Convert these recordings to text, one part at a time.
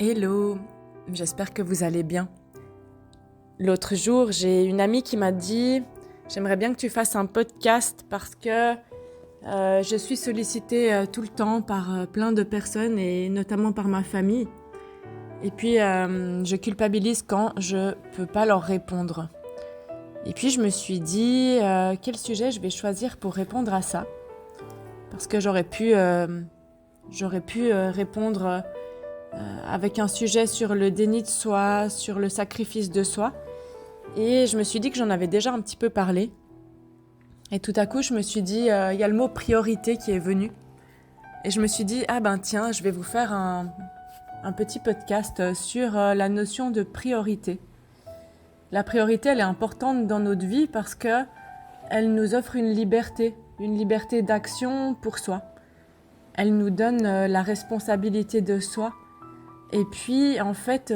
Hello, j'espère que vous allez bien. L'autre jour, j'ai une amie qui m'a dit « J'aimerais bien que tu fasses un podcast parce que je suis sollicitée tout le temps par plein de personnes et notamment par ma famille. Et puis, je culpabilise quand je peux pas leur répondre. » Et puis, je me suis dit quel sujet je vais choisir pour répondre à ça. Parce que j'aurais pu répondre avec un sujet sur le déni de soi, sur le sacrifice de soi. Et je me suis dit que j'en avais déjà un petit peu parlé. Et tout à coup, je me suis dit, il y a le mot priorité qui est venu. Et je me suis dit, ah ben tiens, je vais vous faire un petit podcast sur la notion de priorité. La priorité, elle est importante dans notre vie parce que elle nous offre une liberté d'action pour soi. Elle nous donne la responsabilité de soi. Et puis, en fait,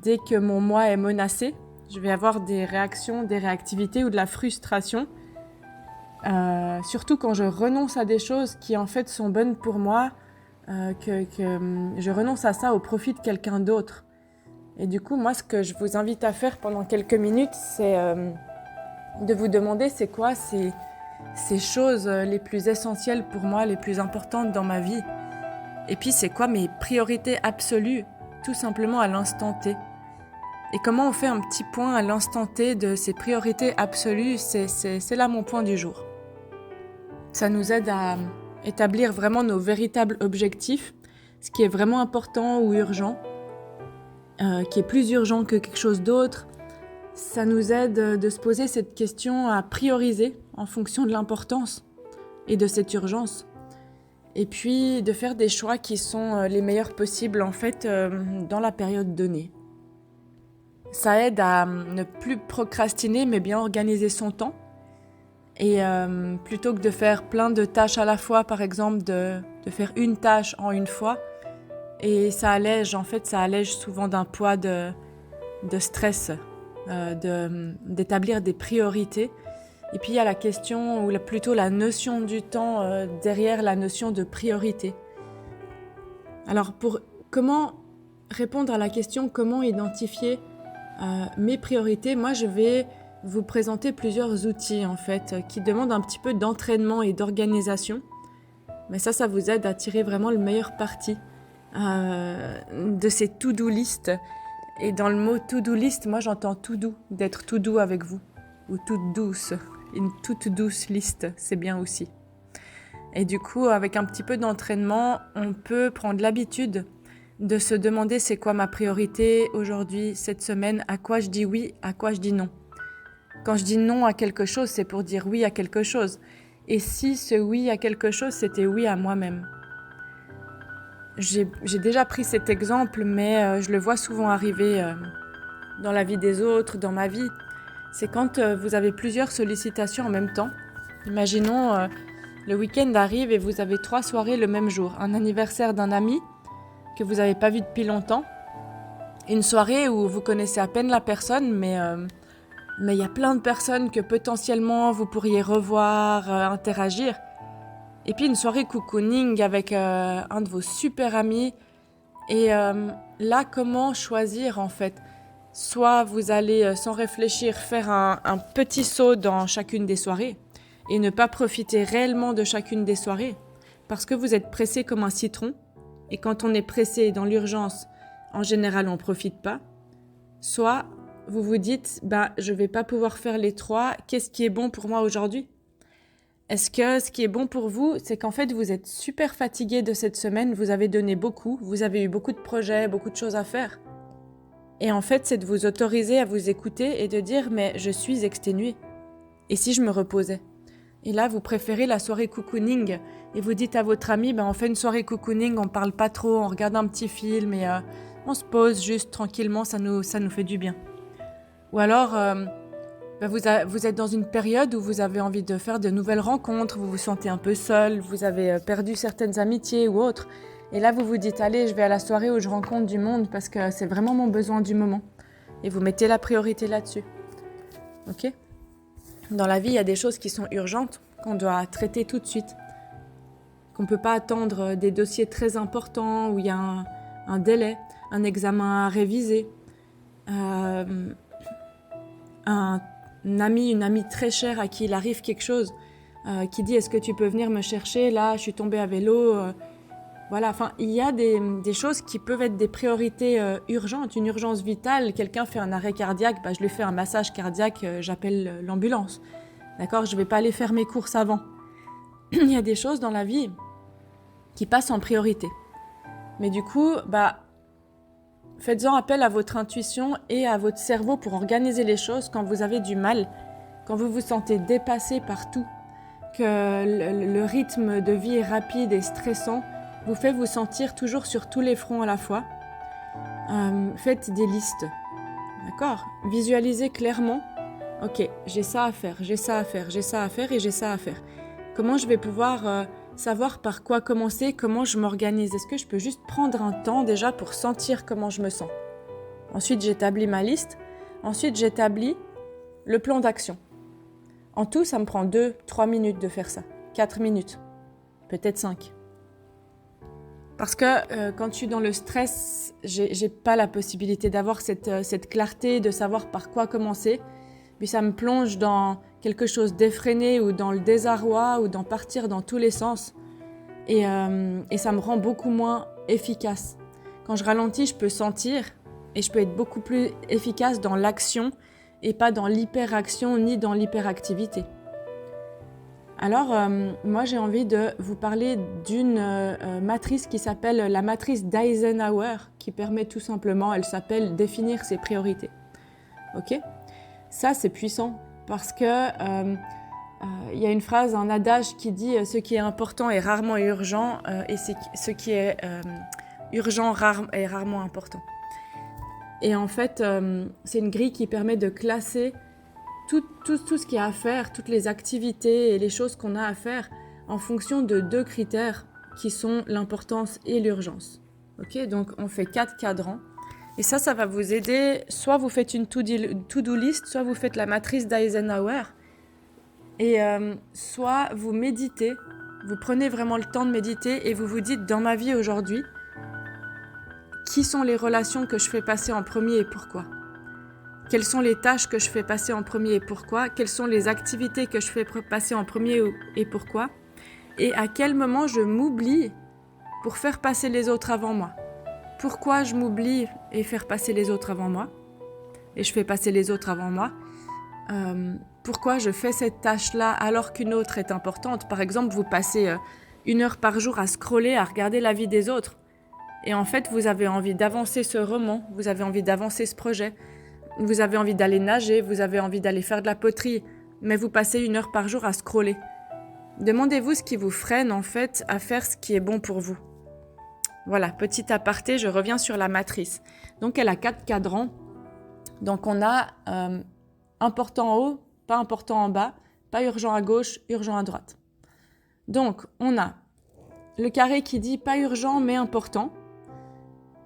dès que mon moi est menacé, je vais avoir des réactions, des réactivités ou de la frustration. Surtout quand je renonce à des choses qui, en fait, sont bonnes pour moi, que je renonce à ça au profit de quelqu'un d'autre. Et du coup, moi, ce que je vous invite à faire pendant quelques minutes, c'est de vous demander c'est quoi ces choses les plus essentielles pour moi, les plus importantes dans ma vie. Et puis, c'est quoi mes priorités absolues, tout simplement à l'instant T. Et comment on fait un petit point à l'instant T de ces priorités absolues, c'est là mon point du jour. Ça nous aide à établir vraiment nos véritables objectifs, ce qui est vraiment important ou urgent, qui est plus urgent que quelque chose d'autre. Ça nous aide de se poser cette question à prioriser en fonction de l'importance et de cette urgence. Et puis de faire des choix qui sont les meilleurs possibles en fait dans la période donnée. Ça aide à ne plus procrastiner mais bien organiser son temps. Et plutôt que de faire plein de tâches à la fois, par exemple de faire une tâche en une fois. Et ça allège souvent d'un poids de stress, d'établir des priorités. Et puis il y a la question, ou plutôt la notion du temps derrière la notion de priorité. Alors comment répondre à la question comment identifier mes priorités, moi je vais vous présenter plusieurs outils en fait qui demandent un petit peu d'entraînement et d'organisation. Mais ça vous aide à tirer vraiment le meilleur parti de ces to-do list. Et dans le mot to-do list, moi j'entends tout doux, d'être tout doux avec vous. Ou toute douce. Une toute douce liste, c'est bien aussi. Et du coup, avec un petit peu d'entraînement, on peut prendre l'habitude de se demander c'est quoi ma priorité aujourd'hui, cette semaine, à quoi je dis oui, à quoi je dis non. Quand je dis non à quelque chose, c'est pour dire oui à quelque chose. Et si ce oui à quelque chose, c'était oui à moi-même. J'ai déjà pris cet exemple, mais je le vois souvent arriver dans la vie des autres, dans ma vie. C'est quand vous avez plusieurs sollicitations en même temps. Imaginons, le week-end arrive et vous avez 3 soirées le même jour. Un anniversaire d'un ami que vous n'avez pas vu depuis longtemps. Une soirée où vous connaissez à peine la personne, mais il y a plein de personnes que potentiellement vous pourriez revoir, interagir. Et puis une soirée cocooning avec un de vos super amis. Et là, comment choisir en fait ? Soit vous allez sans réfléchir faire un petit saut dans chacune des soirées et ne pas profiter réellement de chacune des soirées parce que vous êtes pressé comme un citron. Et quand on est pressé dans l'urgence, en général, on ne profite pas. Soit vous vous dites, je ne vais pas pouvoir faire les 3, qu'est-ce qui est bon pour moi aujourd'hui ? Est-ce que ce qui est bon pour vous, c'est qu'en fait, vous êtes super fatigué de cette semaine, vous avez donné beaucoup, vous avez eu beaucoup de projets, beaucoup de choses à faire. Et en fait, c'est de vous autoriser à vous écouter et de dire, mais je suis exténué. Et si je me reposais ? Et là, vous préférez la soirée cocooning et vous dites à votre ami, on fait une soirée cocooning, on parle pas trop, on regarde un petit film et on se pose juste tranquillement, ça nous fait du bien. Ou alors, vous êtes dans une période où vous avez envie de faire de nouvelles rencontres, vous vous sentez un peu seul, vous avez perdu certaines amitiés ou autres. Et là, vous vous dites, allez, je vais à la soirée où je rencontre du monde parce que c'est vraiment mon besoin du moment. Et vous mettez la priorité là-dessus. Ok ? Dans la vie, il y a des choses qui sont urgentes, qu'on doit traiter tout de suite. Qu'on ne peut pas attendre des dossiers très importants où il y a un délai. un examen à réviser, un ami, une amie très chère à qui il arrive quelque chose, qui dit « Est-ce que tu peux venir me chercher? Là, je suis tombée à vélo. » Voilà, enfin, il y a des choses qui peuvent être des priorités urgentes, une urgence vitale. Quelqu'un fait un arrêt cardiaque, je lui fais un massage cardiaque, j'appelle l'ambulance. D'accord? Je ne vais pas aller faire mes courses avant. Il y a des choses dans la vie qui passent en priorité. Mais du coup, faites-en appel à votre intuition et à votre cerveau pour organiser les choses quand vous avez du mal, quand vous vous sentez dépassé par tout, que le rythme de vie est rapide et stressant, vous fait vous sentir toujours sur tous les fronts à la fois. Faites des listes, d'accord? Visualisez clairement, ok, j'ai ça à faire, j'ai ça à faire, j'ai ça à faire et j'ai ça à faire. Comment je vais pouvoir savoir par quoi commencer, comment je m'organise? Est-ce que je peux juste prendre un temps déjà pour sentir comment je me sens? Ensuite, j'établis ma liste. Ensuite, j'établis le plan d'action. En tout, ça me prend 2-3 minutes de faire ça. 4 minutes, peut-être 5. Parce que quand je suis dans le stress, j'ai pas la possibilité d'avoir cette clarté, de savoir par quoi commencer. Puis ça me plonge dans quelque chose d'effréné ou dans le désarroi ou dans partir dans tous les sens. Et ça me rend beaucoup moins efficace. Quand je ralentis, je peux sentir et je peux être beaucoup plus efficace dans l'action et pas dans l'hyperaction ni dans l'hyperactivité. Alors, moi, j'ai envie de vous parler d'une matrice qui s'appelle la matrice d'Eisenhower, qui permet tout simplement, elle s'appelle « définir ses priorités ». Ok ? Ça, c'est puissant parce que y a une phrase, un adage qui dit « ce qui est important est rarement urgent et ce qui est urgent est rarement important ». Et en fait, c'est une grille qui permet de classer tout ce qu'il y a à faire, toutes les activités et les choses qu'on a à faire en fonction de 2 critères qui sont l'importance et l'urgence. Okay, donc, on fait 4 cadrans. Et ça va vous aider. Soit vous faites une to-do list, soit vous faites la matrice d'Eisenhower. Et soit vous méditez, vous prenez vraiment le temps de méditer et vous vous dites, dans ma vie aujourd'hui, qui sont les relations que je fais passer en premier et pourquoi ? Quelles sont les tâches que je fais passer en premier et pourquoi ? Quelles sont les activités que je fais passer en premier et pourquoi ? Et à quel moment je m'oublie pour faire passer les autres avant moi ? Pourquoi je m'oublie et faire passer les autres avant moi ? Et je fais passer les autres avant moi ? Pourquoi je fais cette tâche-là alors qu'une autre est importante ? Par exemple, vous passez 1 heure par jour à scroller, à regarder la vie des autres. Et en fait, vous avez envie d'avancer ce roman, vous avez envie d'avancer ce projet, vous avez envie d'aller nager, vous avez envie d'aller faire de la poterie, mais vous passez 1 heure par jour à scroller. Demandez-vous ce qui vous freine en fait à faire ce qui est bon pour vous. Voilà, petit aparté, je reviens sur la matrice. Donc elle a 4 cadrans. Donc on a important en haut, pas important en bas, pas urgent à gauche, urgent à droite. Donc on a le carré qui dit pas urgent mais important.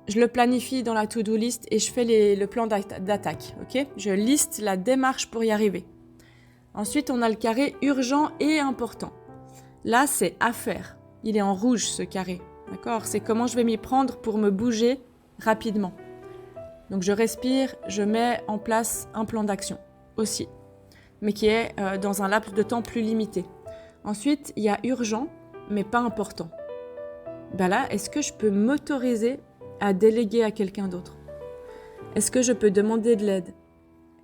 Je le planifie dans la to-do list et je fais le plan d'attaque. Okay ? Je liste la démarche pour y arriver. Ensuite, on a le carré urgent et important. Là, c'est à faire. Il est en rouge, ce carré. D'accord ? C'est comment je vais m'y prendre pour me bouger rapidement. Donc, je respire, je mets en place un plan d'action aussi, mais qui est dans un laps de temps plus limité. Ensuite, il y a urgent, mais pas important. Là, est-ce que je peux m'autoriser à déléguer à quelqu'un d'autre ? Est-ce que je peux demander de l'aide ?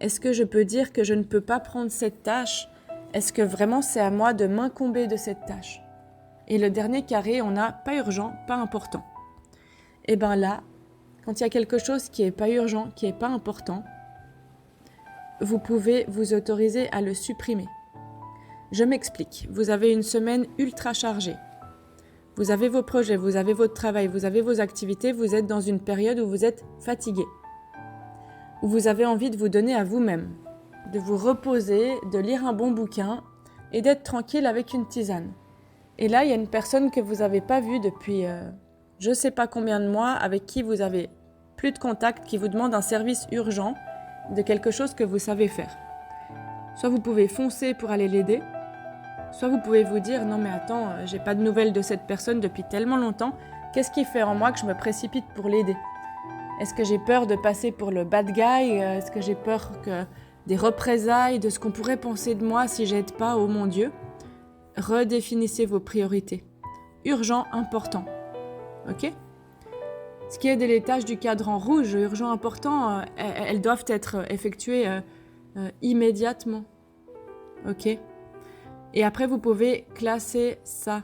Est-ce que je peux dire que je ne peux pas prendre cette tâche ? Est-ce que vraiment c'est à moi de m'incomber de cette tâche ? Et le dernier carré, on a pas urgent, pas important. Et là, quand il y a quelque chose qui n'est pas urgent, qui n'est pas important, vous pouvez vous autoriser à le supprimer. Je m'explique. Vous avez une semaine ultra chargée. Vous avez vos projets, vous avez votre travail, vous avez vos activités, vous êtes dans une période où vous êtes fatigué, où vous avez envie de vous donner à vous-même, de vous reposer, de lire un bon bouquin et d'être tranquille avec une tisane. Et là, il y a une personne que vous n'avez pas vue depuis je ne sais pas combien de mois, avec qui vous avez plus de contact, qui vous demande un service urgent de quelque chose que vous savez faire. Soit vous pouvez foncer pour aller l'aider, soit vous pouvez vous dire « Non mais attends, j'ai pas de nouvelles de cette personne depuis tellement longtemps, qu'est-ce qui fait en moi que je me précipite pour l'aider ?» Est-ce que j'ai peur de passer pour le bad guy? Est-ce que j'ai peur des représailles, de ce qu'on pourrait penser de moi si j'aide pas? Oh mon Dieu! Redéfinissez vos priorités. Urgent, important. Ok? Ce qui est des tâches du cadran rouge, urgent, important, elles doivent être effectuées immédiatement. Ok? Et après, vous pouvez classer ça.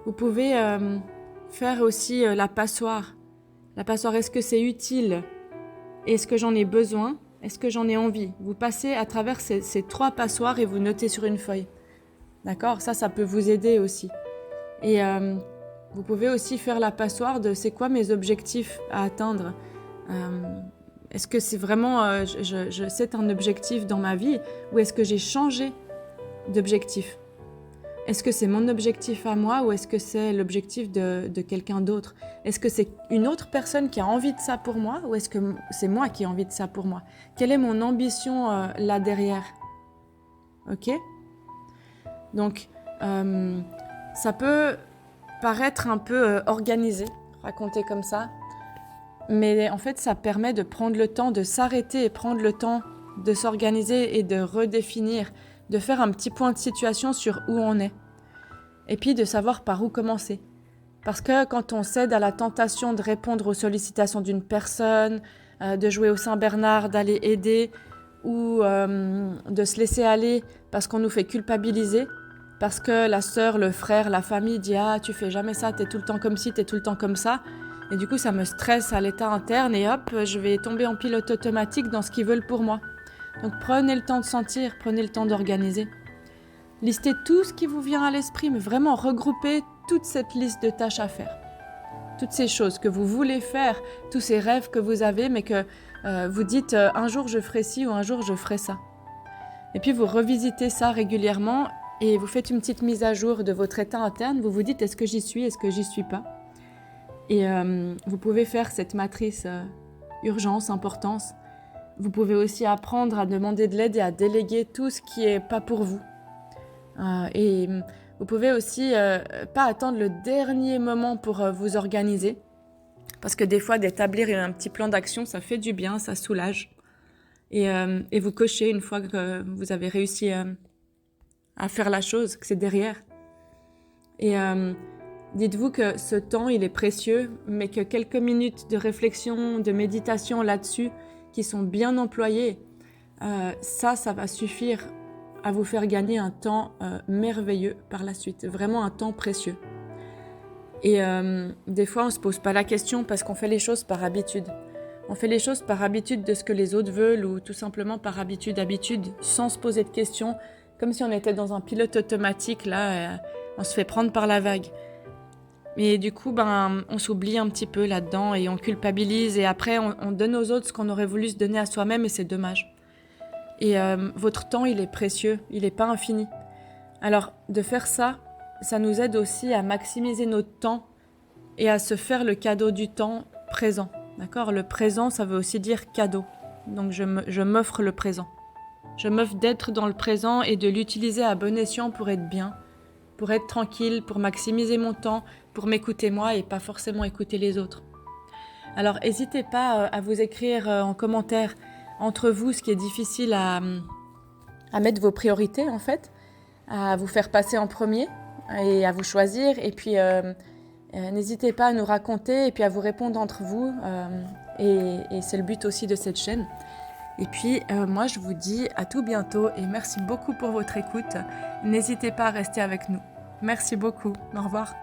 Vous pouvez faire aussi la passoire. La passoire, est-ce que c'est utile? Est-ce que j'en ai besoin? Est-ce que j'en ai envie? Vous passez à travers ces 3 passoires et vous notez sur une feuille. D'accord? Ça peut vous aider aussi. Et vous pouvez aussi faire la passoire de c'est quoi mes objectifs à atteindre. Est-ce que c'est vraiment, c'est un objectif dans ma vie ou est-ce que j'ai changé d'objectif? Est-ce que c'est mon objectif à moi ou est-ce que c'est l'objectif de quelqu'un d'autre? Est-ce que c'est une autre personne qui a envie de ça pour moi ou est-ce que c'est moi qui ai envie de ça pour moi? Quelle est mon ambition là derrière? Ok? Donc, ça peut paraître un peu organisé, raconté comme ça, mais en fait, ça permet de prendre le temps de s'arrêter et prendre le temps de s'organiser et de redéfinir, de faire un petit point de situation sur où on est. Et puis de savoir par où commencer. Parce que quand on cède à la tentation de répondre aux sollicitations d'une personne, de jouer au Saint-Bernard, d'aller aider, ou de se laisser aller parce qu'on nous fait culpabiliser, parce que la sœur, le frère, la famille dit « Ah, tu fais jamais ça, t'es tout le temps comme ci, t'es tout le temps comme ça ». Et du coup, ça me stresse à l'état interne et hop, je vais tomber en pilote automatique dans ce qu'ils veulent pour moi. Donc prenez le temps de sentir, prenez le temps d'organiser. Listez tout ce qui vous vient à l'esprit, mais vraiment regroupez toute cette liste de tâches à faire. Toutes ces choses que vous voulez faire, tous ces rêves que vous avez, mais que vous dites un jour je ferai ci ou un jour je ferai ça. Et puis vous revisitez ça régulièrement et vous faites une petite mise à jour de votre état interne. Vous vous dites est-ce que j'y suis, est-ce que j'y suis pas? Et vous pouvez faire cette matrice urgence, importance. Vous pouvez aussi apprendre à demander de l'aide et à déléguer tout ce qui n'est pas pour vous. Et vous pouvez aussi pas attendre le dernier moment pour vous organiser. Parce que des fois, d'établir un petit plan d'action, ça fait du bien, ça soulage. Et vous cochez une fois que vous avez réussi à faire la chose, que c'est derrière. Et dites-vous que ce temps, il est précieux, mais que quelques minutes de réflexion, de méditation là-dessus, qui sont bien employées, ça va suffire à vous faire gagner un temps merveilleux par la suite, vraiment un temps précieux. Et des fois, on ne se pose pas la question parce qu'on fait les choses par habitude. On fait les choses par habitude de ce que les autres veulent ou tout simplement par habitude, sans se poser de questions, comme si on était dans un pilote automatique, là, on se fait prendre par la vague. Et du coup, on s'oublie un petit peu là-dedans et on culpabilise et après, on donne aux autres ce qu'on aurait voulu se donner à soi-même et c'est dommage. Et votre temps, il est précieux, il n'est pas infini. Alors, de faire ça, ça nous aide aussi à maximiser notre temps et à se faire le cadeau du temps présent. D'accord ? Le présent, ça veut aussi dire cadeau. Donc, je m'offre le présent. Je m'offre d'être dans le présent et de l'utiliser à bon escient pour être bien, pour être tranquille, pour maximiser mon temps, pour m'écouter moi et pas forcément écouter les autres. Alors, n'hésitez pas à vous écrire en commentaire entre vous ce qui est difficile à mettre vos priorités, en fait, à vous faire passer en premier et à vous choisir. Et puis, n'hésitez pas à nous raconter et puis à vous répondre entre vous. Et c'est le but aussi de cette chaîne. Et puis, moi, je vous dis à tout bientôt et merci beaucoup pour votre écoute. N'hésitez pas à rester avec nous. Merci beaucoup. Au revoir.